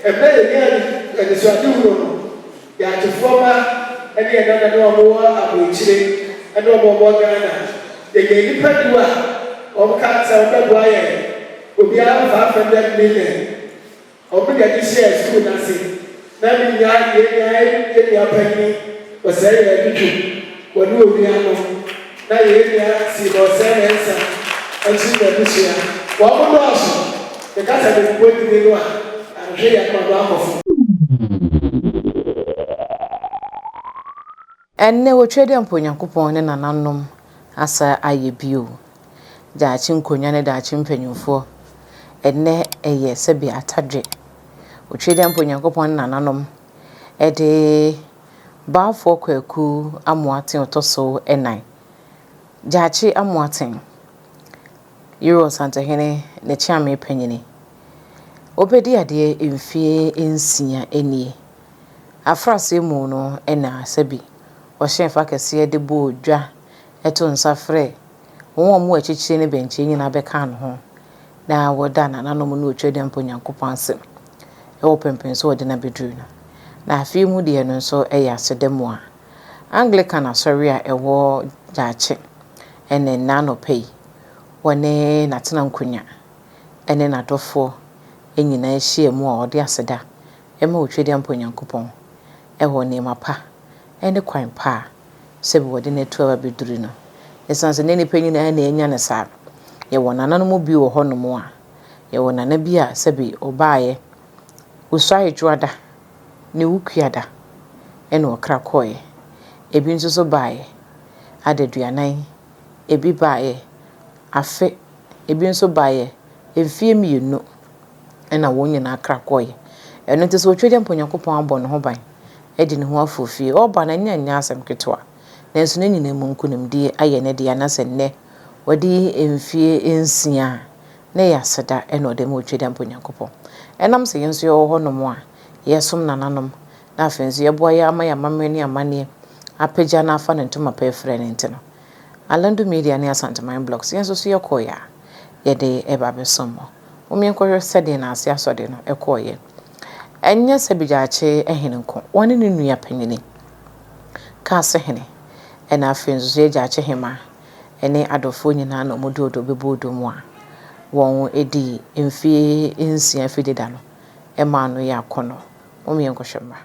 ebe ye ni so ade wuro no ya tefoma ene ye na na omo abochire ene omo Ghana ye nipa duwa o ka sa o do aye obi a 500 million o bi dey share school na se na mi ye ya pani o se ye bitu wo ni obi ano na ye ya si bo se ensa o si na bishia wo mo do aso the kasa de ko di no a ahwe ya ma do amofo enne wo twede mponyankopon ne nananom asa aye bio jaachi nkonya ne daachi mpanyumfo enne eye sebi atadwe wo twede mponyankopon nananom ede baafo kwaku amoaten otoso enan jaachi amoaten Euro Santahene ne chiame panyini obedi ade emfie ensia enie afrase mu no ena sabi o shefa kese de bo dwa eto nsafre won mu achichire ne benche nyina beka no ho na woda na nanom no otwede mponyankopon asem e wo pempenso wode na bedru na afi mu de no so eya asedemu a Anglican asori a ewo jaache ene nano pay wone natena nkonya ene nadofo enyina ehie mu a ode aseda ema otwede mponyankopon ewo ne mapa ene kwan pa sebe wode ne to abeduru no esanse ne nipa na enya ne sa ye wonana no mu bi wo hono mu a ye wonana bi a sebe obaaye usai juada ne wukuada ene okra koye ebi nso so baaye adeduanan ebi baaye afe ebi nso baaye emfie mienu ena wonyina akra koye eno nte so otwede mponyankopon abɔ ne ho ban edi ne ho afofie oba na nya asem ketwa nanso ne nyina mu nkunimdie aye ne de anase nne wodi emfie ensia ne yaseda eno de mo otwede mponyankopon enam se yenso yo ho no mo a yesom nananom na afenso ye boa ya amamani amane apagya na afa ne ntoma pa efre ne ntino Alandu Media ne Asanteman Blogs yenso so yekoya ye de eba besomo omyenkohwe sede na ase asode no ekoye enya sebijaache ehenenko woni ne nua panyini ka se hene ena afenso ye jaache hema ene adofo nyina na omododo bebodo mu a won edi emfie ensia fideda no ema no ya kono omyenkohwema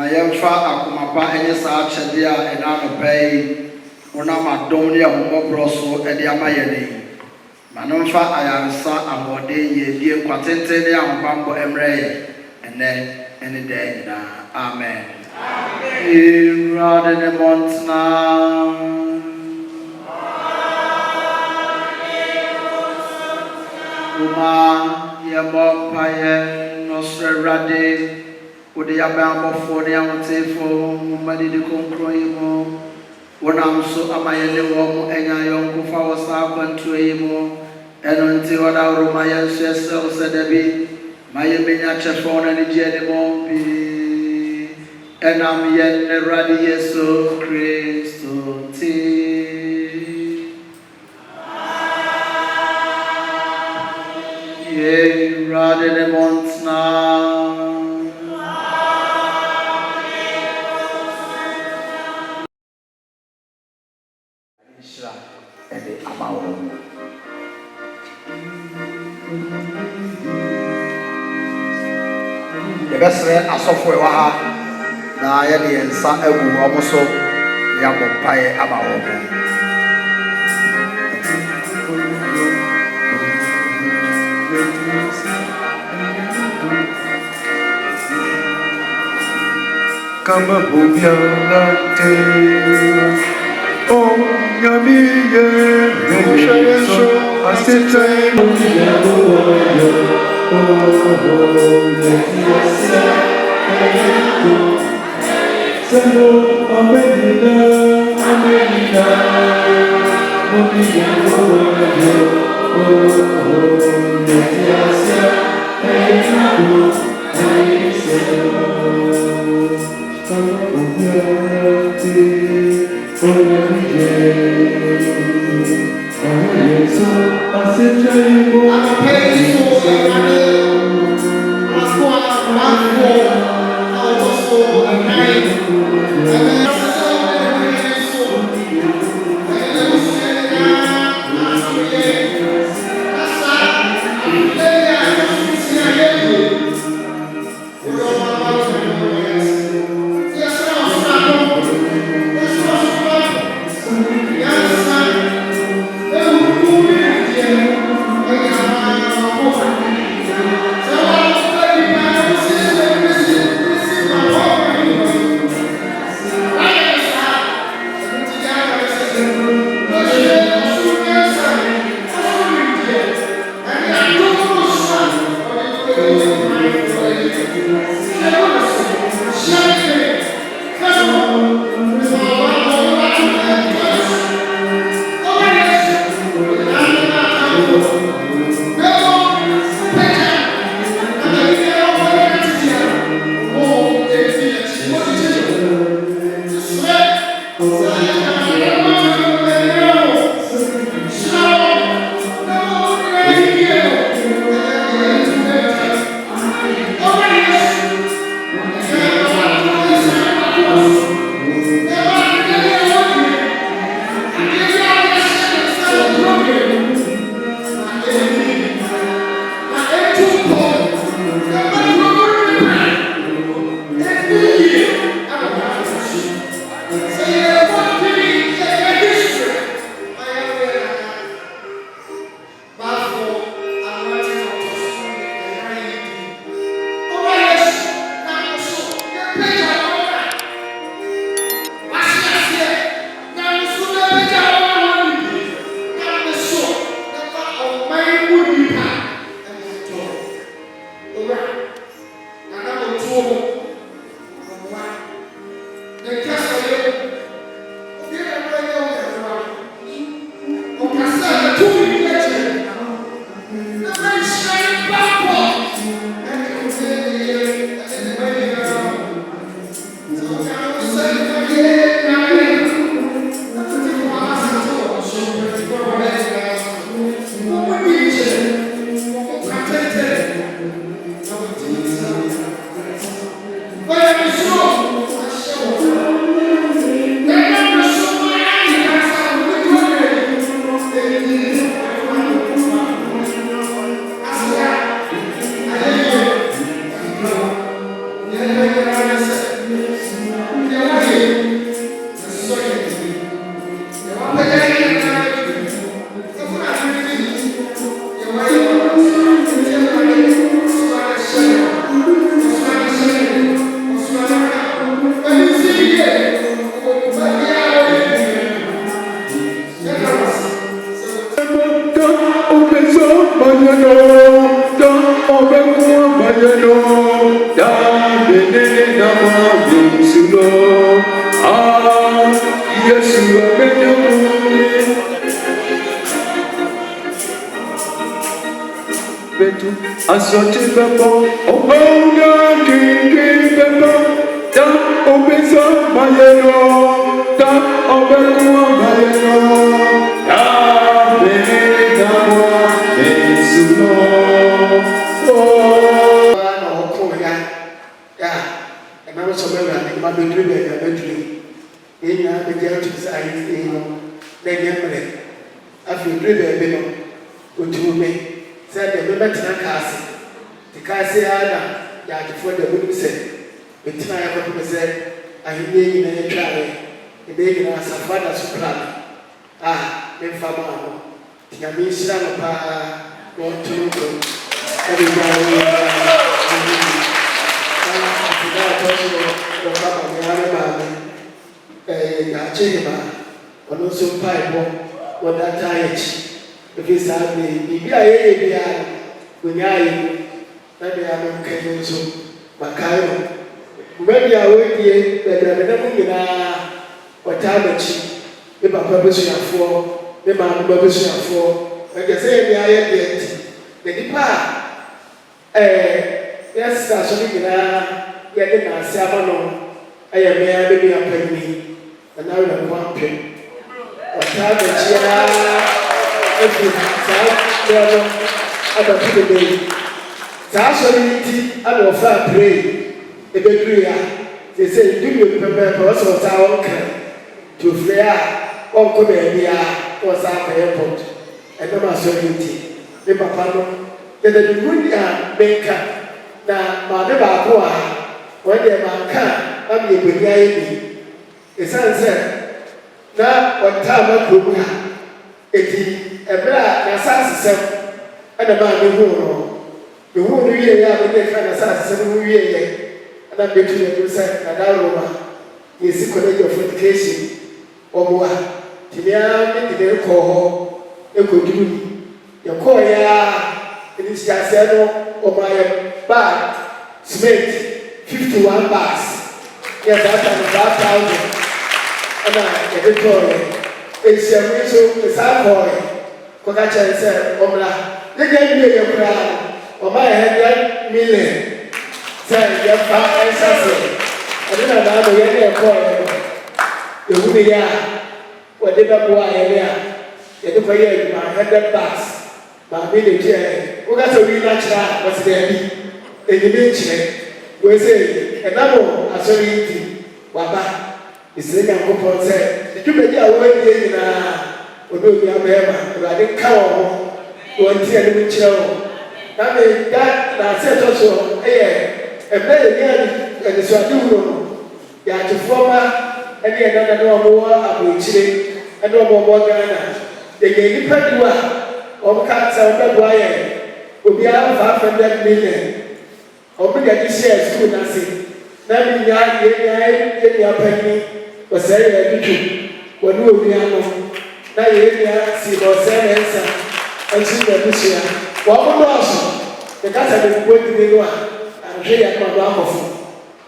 na yɛmfa akomapa ɛne saa akyɛdeɛ a ɛna anɔpa yi wonam adom ne ahommɔborɔ so ɛde ama yɛn yi ma no mfa ayaresa ahoɔden yɛdie nkwatenten ne ahobammɔ ɛmmerɛ yɛ ɛnɛ ɛne daa nyinaa amen Awurade ne mmɔntena Uma yɛbɔ mpaeɛ nɔsoro Awurade wode yɛabɛabɔfoɔ ne ahotefoɔ nwoma didi kronkron yi mu wonam so ama yɛne wɔn mo anya yɔnkofa wɔ saa akwantuo yi mu ɛno nti wɔda woroma yɛn so ɛsɛ wo sɛ da bi ma yɛmɛnya kyɛfa wo no anigye anim pii ɛnam yɛn Awurade Yesu Kristo nti Awurade ne mmɔntena ɛde ama wɔn yɛbɛsrɛ asɔfo ɛwɔ ha na yɛde yɛn nsa agu wɔn so yɛabɔ mpaeɛ ama wɔn Kama bubialate Oh, yamiye Yesu asete Mudiyamu Oh, Yesu Sendo amenina Amenina Mudiyamu Oh, Yesu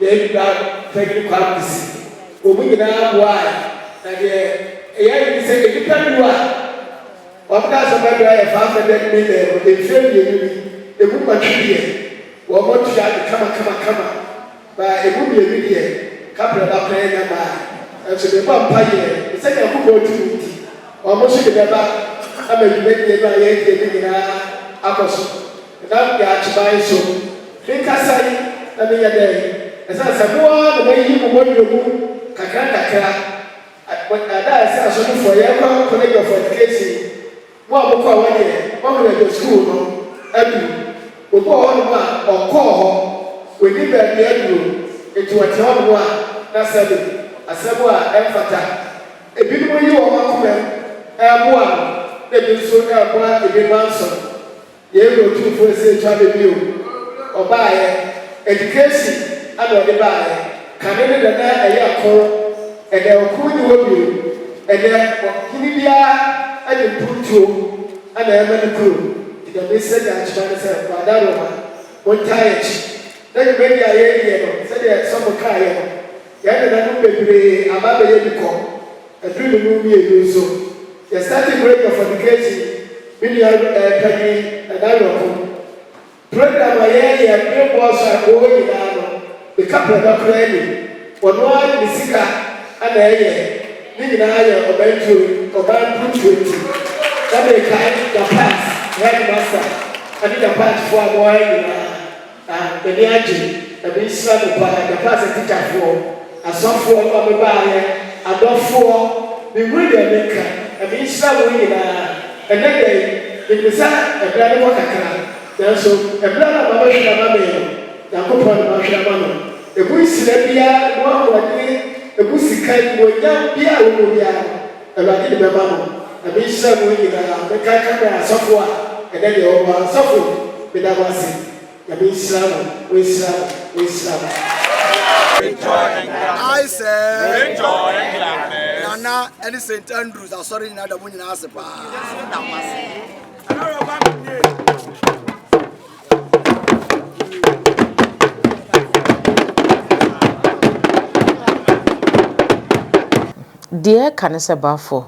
yɛ ba pɛgiri kwa kusi omu nyinaa boa na deɛ ɛyɛ yi sɛ nipa bi wa wɔn ka sɛ bɛbi ayɛ 500 million efi mmienu bi emu matwi deɛ wɔn mo tua de kama ba emu mmienu deɛ kapra ba pɛn na ba ɛnso de ba mpa yɛ sɛ yɛ koko otu mu ti wɔn mo so de bɛba ama dwuma die no a yɛn die no nyinaa akɔ so na de akyeban so ne kasa yi na ne yɛ dɛ ɛsɛ sɛ boa na wɔyi mu wɔyɛ mu kakra ada ɛsɛ asɔfoɔ yɛ kɔ college of education mo a mokɔ a wɔyɛ wɔn yɛ the school no adu obi a wɔn a ɔkɔɔ hɔ wɔni baabi aduro etu wɔte hɔ no a na sɛbi asɛm a ɛmfata ebinom yi wɔn akoma ɛboa no na ebi nso ɛboa ebinom anso yɛn yɛ otumfo esi etwa beebi o ɔbaayɛ education ana ɔde baayɛ kane ne dada ɛyɛ akɔrɔ ɛdɛ ɔkoro ne wɔ bio ɛdɛ ɔkini biara ɛde mpuntuo ana ɛma ne kuro ɛdɛ mesi ɛdɛ akyerɛ ne sɛ ɔada roma wɔntaa yɛ akyi na nyuma yi a yɛyɛ no sɛdeɛ sɔfo kaa yɛ no yɛn dada no bebree aba bɛyɛ bi kɔ ɛduru ne mu mmienu nso yɛ starting break of education bi nua panyin ɛda rɔko program a yɛyɛ ɛbɛrɛ bɔɔso a wɔwɔ nyinaa no kapra da kora ni wɔno ara ne sika ana ɛyɛ ne nyinaa yɛ ɔban putuo na mekae japan headmaster ane japanfoɔ a wɔayɛ nyinaa m'ani agye na menhyira no paa japan sɛ tikyafoɔ asɔfoɔ no ɔmebaayɛ adɔfoɔ mewura deɛ meka na menhyira wɔn nyinaa ɛnɛ dɛ memisa ɛbra ne wɔ kakra nanso ɛbra no a mabɛhwɛ na mameyɛ no nyankopɔn no mahwɛ ama no ebu sira biara mo ahoɔden ebu sika mo nya biara wo biara ɛwade de bɛma mo na bi hyira mo nyinaa meka kamera asɔfo a ɛdɛ deɛ ɔwɔ asɔfo bɛda mo ase na bi hyira mo wɔhyira mo wɔhyira mo. I say enjoy Nana and St. Andrews are sorry na da mo nyinaa ase pa. Dear Canessa Bafo,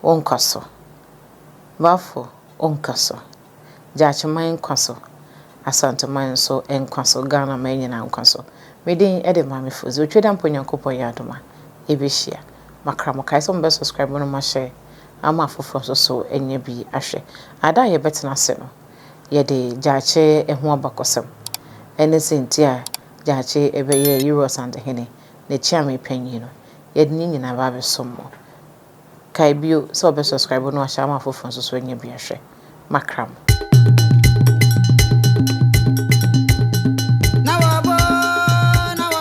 Oncaso Bafo, Oncaso, Jachamain Caso, Asanta Manso, and Caso, Ghana, Manian and Caso, Medin Edemami Fuzz, which I'm putting Copo Yadoma, Ebishia, Macramokai, some best subscribe on my share, I'm off for so, and ye be ashe. I die a better naseno. Ye de Jache and Wabacosum, and the Saint Tia, Jache, ebe ye euros under henny, the chami penino. Yet Nina Baby some more. Kai Bio, so be subscribe no Shama for Francis when you be a share. Macram.